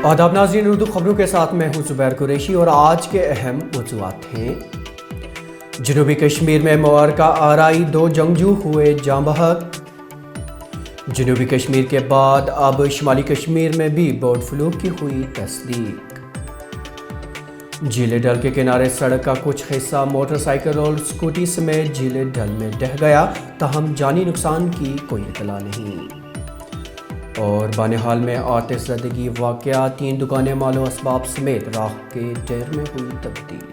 आदाब नाज़रीन, उर्दू खबरों के साथ मैं हूं ज़ुबैर कुरैशी और आज के अहम मौज़ूआत हैं। जनूबी कश्मीर में मुआरका आराई 2 जंगजू हुए जाँ बहक। जनूबी कश्मीर के बाद अब शुमाली कश्मीर में भी बर्ड फ्लू की हुई तस्दीक। झीले डल के किनारे सड़क का कुछ हिस्सा मोटरसाइकिल और स्कूटी समेत झीले डल में ढह गया, ताहम जानी नुकसान की कोई इतला नहीं। और बानिहाल में आतिश ज़दगी वाक़या, 3 दुकानें मालो असबाब समेत राख के ढेर में हुई तब्दील।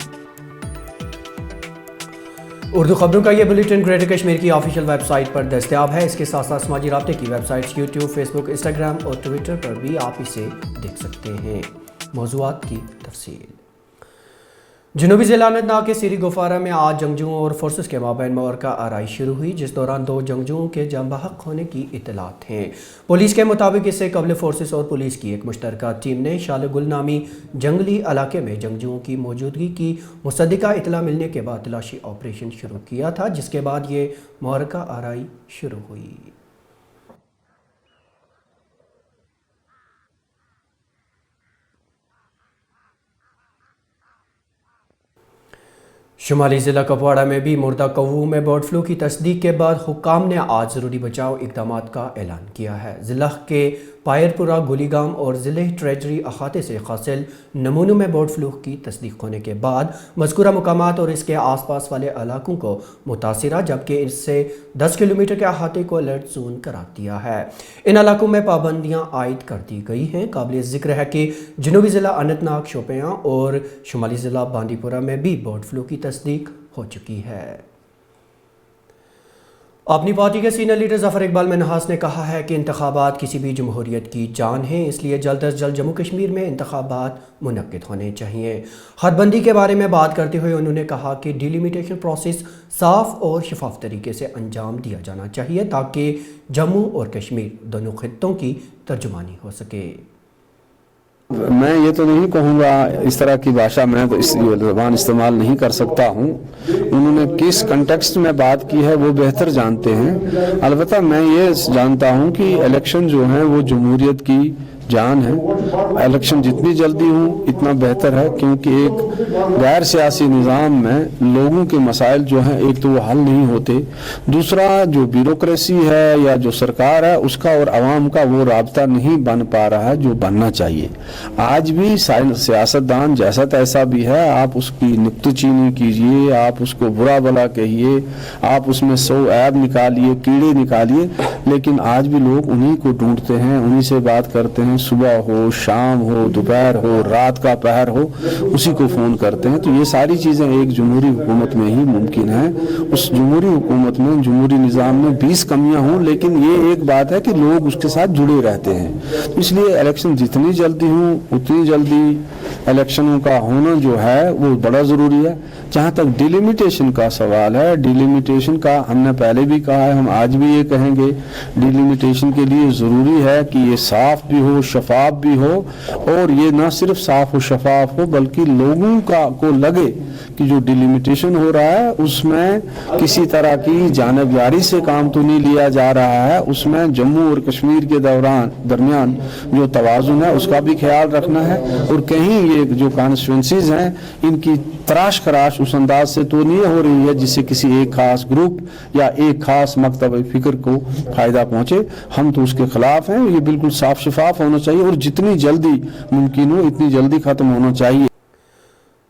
उर्दू खबरों का ये बुलेटिन ग्रेटर कश्मीर की ऑफिशियल वेबसाइट पर दस्तयाब है। इसके साथ साथ समाजी राब्ते की वेबसाइट्स यूट्यूब, फेसबुक, इंस्टाग्राम और ट्विटर पर भी आप इसे देख सकते हैं। मौज़ूआत की तफसील। जनूबी ज़िला अनंतनाग के सीरी गुफारा में आज जंगजुओं और फोर्सेस के माबैन मुआरका आराई शुरू हुई, जिस दौरान 2 जंगजुओं के जाँ बहक होने की इत्तलात हैं। पुलिस के मुताबिक इससे कबल फोर्सेस और पुलिस की एक मुश्तरका टीम ने शालगुल नामी जंगली इलाके में जंगजुओं की मौजूदगी की मुसद्दिका इत्तला मिलने के बाद तलाशी ऑपरेशन शुरू किया था, जिसके बाद ये मुआरका आराई शुरू हुई। शुमाली ज़िला कुपवाड़ा में भी मुर्दा कौवों में बर्ड फ्लू की तस्दीक के बाद हुक्काम ने आज ज़रूरी बचाव इक़दामात का ऐलान किया है। ज़िला के पायरपुरा, गुलीगाम और ज़िले ट्रेजरी अहाते से हासिल नमूनों में बर्ड फ्लू की तस्दीक होने के बाद मज़कूरा मुकामात और इसके आसपास वाले इलाकों को मुतासिरा, जबकि इससे 10 किलोमीटर के अहाते को अलर्ट जोन करार दिया है। इन इलाकों में पाबंदियाँ आयद कर दी गई हैं। काबिल ज़िक्र है कि जनूबी ज़िला अनंतनाग, शोपियाँ और शुमाली ज़िला बांदीपुरा में भी बर्ड फ्लू की तस्दीक हो चुकी है। अपनी पार्टी के सीनियर लीडर ज़फ़र इकबाल मिन्हास ने कहा है कि इंतखाबात किसी भी जमहूरियत की जान है, इसलिए जल्द अज जल्द जम्मू कश्मीर में इंतखाबात मुनक्किद होने चाहिए। हदबंदी के बारे में बात करते हुए उन्होंने कहा कि डिलिमिटेशन प्रोसेस साफ़ और शफाफ तरीके से अंजाम दिया जाना चाहिए, ताकि जम्मू और कश्मीर दोनों खित्तों की तर्जुमानी हो सके। मैं ये तो नहीं कहूँगा, इस तरह की भाषा मैं तो इस ज़बान इस्तेमाल नहीं कर सकता हूँ। उन्होंने किस कंटेक्स्ट में बात की है वो बेहतर जानते हैं। अलबत्ता मैं ये जानता हूँ कि इलेक्शन जो है वो जमहूरियत की जान है। इलेक्शन जितनी जल्दी हो इतना बेहतर है, क्योंकि एक गैर सियासी निज़ाम में लोगों के मसाइल जो हैं, एक तो वो हल नहीं होते, दूसरा जो ब्यूरोक्रेसी है या जो सरकार है उसका और आवाम का वो राब्ता नहीं बन पा रहा है जो बनना चाहिए। आज भी सियासतदान जैसा तैसा भी है, आप उसकी नुक्ताचीनी कीजिए, आप उसको बुरा भला कहिए, आप उसमें 100 ऐब निकालिए, कीड़े निकालिए, लेकिन आज भी लोग उन्हीं को ढूंढते हैं, उन्हीं से बात करते हैं। सुबह हो, शाम हो, दोपहर हो, रात का पहर हो, उसी को फ़ोन करते हैं। तो ये सारी चीज़ें एक जमहूरी हुकूमत में ही मुमकिन है। उस जमहूरी हुकूमत में, जमहूरी निज़ाम में 20 कमियां हों, लेकिन ये एक बात है कि लोग उसके साथ जुड़े रहते हैं। तो इसलिए इलेक्शन जितनी जल्दी हो उतनी जल्दी इलेक्शनों का होना जो है वो बड़ा ज़रूरी है। जहाँ तक डिलिमिटेशन का सवाल है, डिलिमिटेशन का हमने पहले भी कहा है, हम आज भी ये कहेंगे, डिलिमिटेशन के लिए ज़रूरी है कि ये साफ़ भी हो, शफाफ भी हो, और ये ना सिर्फ साफ और शफाफ हो बल्कि लोगों को लगे कि जो डिलिमिटेशन हो रहा है उसमें किसी तरह की जानिबदारी से काम तो नहीं लिया जा रहा है, उसमें जम्मू और कश्मीर के दरमियान जो तवाज़ुन है उसका भी ख्याल रखना है। और कहीं ये जो कॉन्स्टिट्यूंसीज हैं इनकी तराश खराश उस अंदाज से तो नहीं हो रही है जिससे किसी एक खास ग्रुप या एक खास मकतब फिक्र को फ़ायदा पहुँचे। हम तो उसके ख़िलाफ़ हैं। ये बिल्कुल साफ शफाफ होना चाहिए और जितनी जल्दी मुमकिन हो इतनी जल्दी ख़त्म होना चाहिए।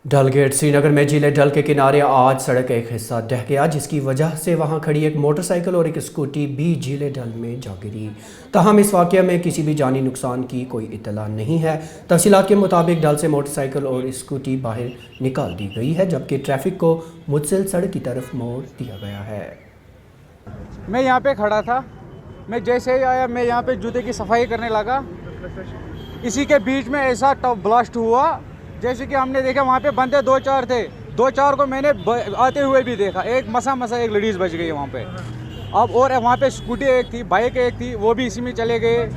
डलगेट श्रीनगर में झीले डल के किनारे आज सड़क का एक हिस्सा ढह गया, जिसकी वजह से वहां खड़ी एक मोटरसाइकिल और एक स्कूटी भी झीले डल में जा गिरी। ताहम इस वाक़ये में किसी भी जानी नुकसान की कोई इत्तला नहीं है। तफसीलात के मुताबिक डल से मोटरसाइकिल और स्कूटी बाहर निकाल दी गई है, जबकि ट्रैफिक को मुतसिल सड़क की तरफ मोड़ दिया गया है। मैं यहाँ पे खड़ा था, मैं जैसे ही आया मैं यहाँ पे जूते की सफाई करने लगा, इसी के बीच में ऐसा ब्लास्ट हुआ जैसे कि हमने देखा। वहाँ पे बंदे 2-4 थे, 2-4 को मैंने आते हुए भी देखा। एक मसा एक लेडीज़ बच गई वहाँ पे। अब और वहाँ पे स्कूटी एक थी, बाइक एक थी, वो भी इसी में चले गए।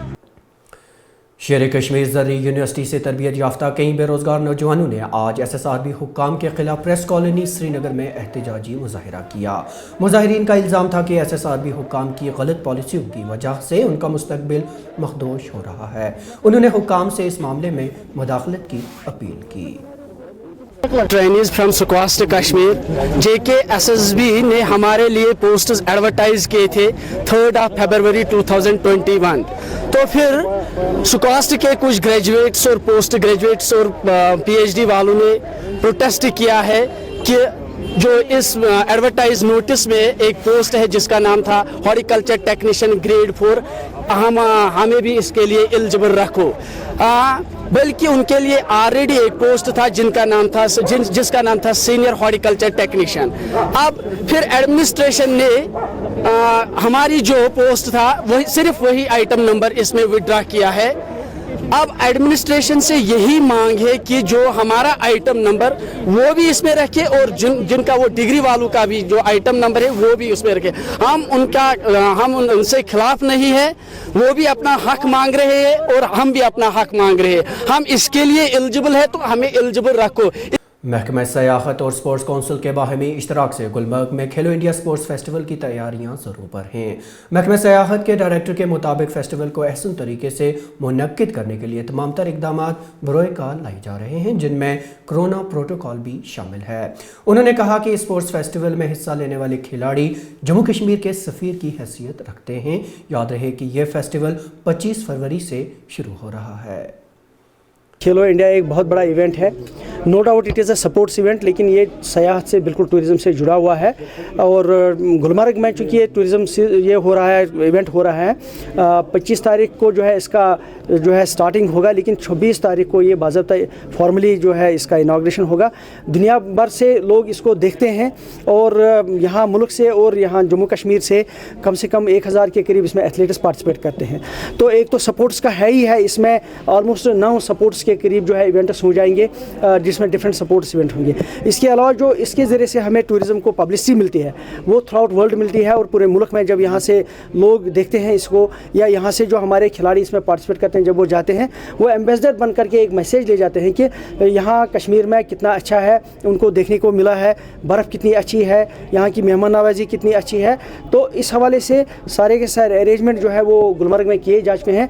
शेर कश्मीर ज़र्री यूनिवर्सिटी से तरबियत याफ्ता कई बेरोज़गार नौजवानों ने आज SSRB हुक्काम के खिलाफ प्रेस कॉलोनी श्रीनगर में एहतजाजी मुजाहरा किया। मुजाहिरीन का इल्ज़ाम था कि SSRB हुक्काम की गलत पॉलिसियों की वजह से उनका मुस्तकबिल मखदूश हो रहा है। उन्होंने हुक्काम से इस मामले में मुदाखलत की अपील की। ट्रेनीज फ्रॉम सुकवास्ट कश्मीर JKSSB ने हमारे लिए पोस्टर्स एडवर्टाइज किए थे 3 फरवरी 2021। तो फिर सुकवास्ट के कुछ ग्रेजुएट्स और पोस्ट ग्रेजुएट्स और PhD वालों ने प्रोटेस्ट किया है कि जो इस एडवर्टाइज नोटिस में एक पोस्ट है जिसका नाम था हॉर्टिकल्चर टेक्नीशियन ग्रेड 4, हमें भी इसके लिए एलिजिबल रखो। बल्कि उनके लिए ऑलरेडी एक पोस्ट था जिसका नाम था सीनियर हॉर्टिकल्चर टेक्नीशियन। अब फिर एडमिनिस्ट्रेशन ने हमारी जो पोस्ट था सिर्फ वही आइटम नंबर इसमें विड्रॉ किया है। अब एडमिनिस्ट्रेशन से यही मांग है कि जो हमारा आइटम नंबर वो भी इसमें रखे और जिनका वो डिग्री वालों का भी जो आइटम नंबर है वो भी उसमें रखे। हम उनसे खिलाफ नहीं है, वो भी अपना हक मांग रहे हैं और हम भी अपना हक मांग रहे हैं। हम इसके लिए एलिजिबल है तो हमें एलिजिबल रखो। महकमा सयाहत और स्पोर्ट्स काउंसिल के बाहमी इश्तराक से गुलमर्ग में खेलो इंडिया स्पोर्ट्स फेस्टिवल की तैयारियां ज़ोरों पर हैं। महकमा सयाहत के डायरेक्टर के मुताबिक फेस्टिवल को अहसन तरीके से मुनक्किद करने के लिए तमाम तर इकदाम बरोए कार लाई जा रहे हैं, जिनमें कोरोना प्रोटोकॉल भी शामिल है। उन्होंने कहा कि स्पोर्ट्स फेस्टिवल में हिस्सा लेने वाले खिलाड़ी जम्मू कश्मीर के सफ़ीर की हैसियत रखते हैं। याद रहे कि यह फेस्टिवल 25 फरवरी से शुरू हो रहा है। खेलो इंडिया एक बहुत बड़ा इवेंट है, no doubt it is a sports event, लेकिन ये सयाहत से बिल्कुल टूरिज़म से जुड़ा हुआ है। और गुलमर्ग में चूँकि ये टूरिज़म से ये हो रहा है, इवेंट हो रहा है, 25 तारीख को जो है इसका जो है स्टार्टिंग होगा, लेकिन 26 तारीख को ये बाज़ाब्ता फॉर्मली जो है इसका इनाग्रेशन होगा। दुनिया भर से लोग इसको देखते हैं और यहाँ मुल्क से और यहाँ जम्मू कश्मीर से कम 1000 के करीब इसमें एथलीट्स पार्टिसिपेट करते हैं। तो एक तो सपोर्ट्स का है ही है, इसमें ऑलमोस्ट 9 सपोर्ट्स के करीब जो है इवेंट्स हो जाएंगे, जिसमें डिफरेंट सपोर्ट्स इवेंट होंगे। इसके अलावा जो इसके ज़रिए से हमें टूरिज़म को पब्लिसिटी मिलती है वो थ्रू आउट वर्ल्ड मिलती है, और पूरे मुल्क में जब यहाँ से लोग देखते हैं इसको, या यहाँ से जो हमारे खिलाड़ी इसमें पार्टिसिपेट करते हैं, जब वो जाते हैं वो एम्बेसडर बन करके एक मैसेज ले जाते हैं कि यहाँ कश्मीर में कितना अच्छा है, उनको देखने को मिला है, बर्फ़ कितनी अच्छी है, यहाँ की मेहमान नवाजी कितनी अच्छी है। तो इस हवाले से सारे के सारे अरेंजमेंट जो है वो गुलमर्ग में किए जा चुके हैं।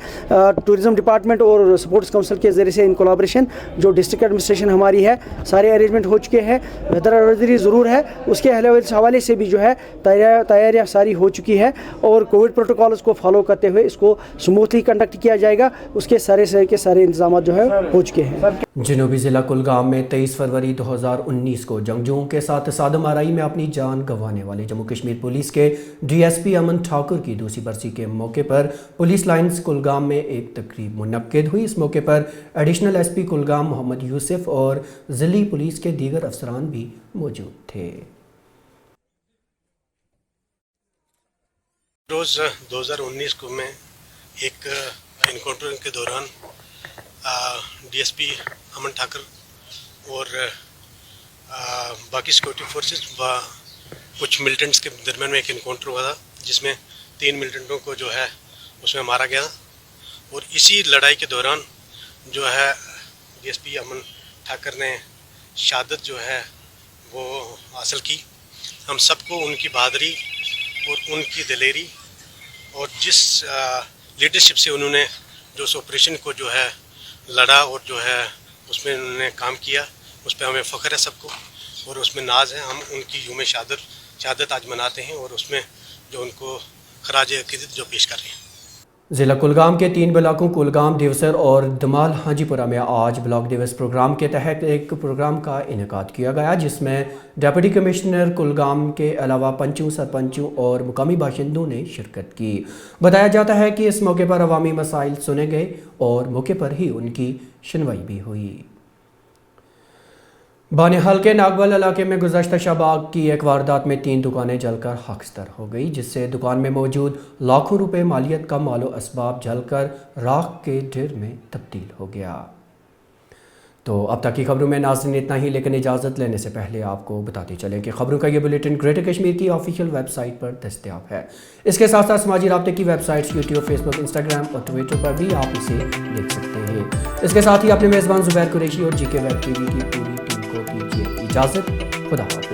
टूरिज़म डिपार्टमेंट और स्पोर्ट्स काउंसिल के ज़रिए से इन कोलाब्रेशन जो डिस्ट्रिक्ट एडमिनिस्ट्रेशन हमारी है, सारे अरेंजमेंट हो चुके हैं। वेदर एडवाइजरी ज़रूर है, उसके हवाले से भी जो है तैयारियाँ सारी हो चुकी है, और कोविड प्रोटोकॉल्स को फॉलो करते हुए इसको स्मूथली कंडक्ट किया जाएगा। उसके सारे इंतजाम जो है हो चुके हैं। जनूबी ज़िला कुलगाम में 23 फरवरी 2019 को जंगजुओं के साथ सादम आराई में अपनी जान गंवाने वाले जम्मू कश्मीर पुलिस के DSP अमन ठाकुर की दूसरी बरसी के मौके पर पुलिस लाइन्स कुलगाम में एक तकरीब मुनक्किद हुई। इस मौके पर एडिशनल SP कुलगाम मोहम्मद यूसुफ और ज़िली पुलिस के दीगर अफसरान भी मौजूद थे। रोज़ 2019 को मैं एक इनकाउंटर के दौरान DSP अमन ठाकुर और बाकी सिक्योरिटी फोर्सेस व कुछ मिलिटेंट्स के दरमियान में एक इनकाउंटर हुआ था, जिसमें 3 मिलिटेंटों को जो है उसमें मारा गया। और इसी लड़ाई के दौरान जो है DSP अमन ठाकुर ने शहादत जो है वो हासिल की। हम सबको उनकी बहादुरी और उनकी दिलेरी और जिस लीडरशिप से उन्होंने जो उस ऑपरेशन को जो है लड़ा और जो है उसमें उन्होंने काम किया, उस पर हमें फ़ख्र है सबको, और उसमें नाज है। हम उनकी यूम शहादत आज मनाते हैं और उसमें जो उनको खराज अक़ीदत जो पेश कर रहे हैं। ज़िला कुलगाम के 3 ब्लॉकों कुलगाम, देवसर और दमाल हाजीपुरा में आज ब्लॉक दिवस प्रोग्राम के तहत एक प्रोग्राम का इनेकाद किया गया, जिसमें डिप्टी कमिश्नर कुलगाम के अलावा पंचों, सरपंचों और मुकामी बाशिंदों ने शिरकत की। बताया जाता है कि इस मौके पर अवामी मसाइल सुने गए और मौके पर ही उनकी सुनवाई भी हुई। बानिहाल के नागवल इलाके में गुज़श्ता शबाग की एक वारदात में 3 दुकानें जलकर खाकसार हो गई, जिससे दुकान में मौजूद लाखों रुपए मालियत का मालो असबाब जलकर राख के ढेर में तब्दील हो गया। तो अब तक की खबरों में नाज़रीन इतना ही, लेकिन इजाज़त लेने से पहले आपको बताते चलें कि खबरों का ये बुलेटिन ग्रेटर कश्मीर की ऑफिशियल वेबसाइट पर दस्तयाब है। इसके साथ साथ समाजी राब्ते की वेबसाइट्स यूट्यूब, फेसबुक, इंस्टाग्राम और ट्विटर पर भी आप इसे देख सकते हैं। इसके साथ ही अपने मेज़बान ज़ुबैर कुरैशी और GK वेब TV की पूरी टीम को दीजिए इजाज़त। खुदा हाफ़िज़।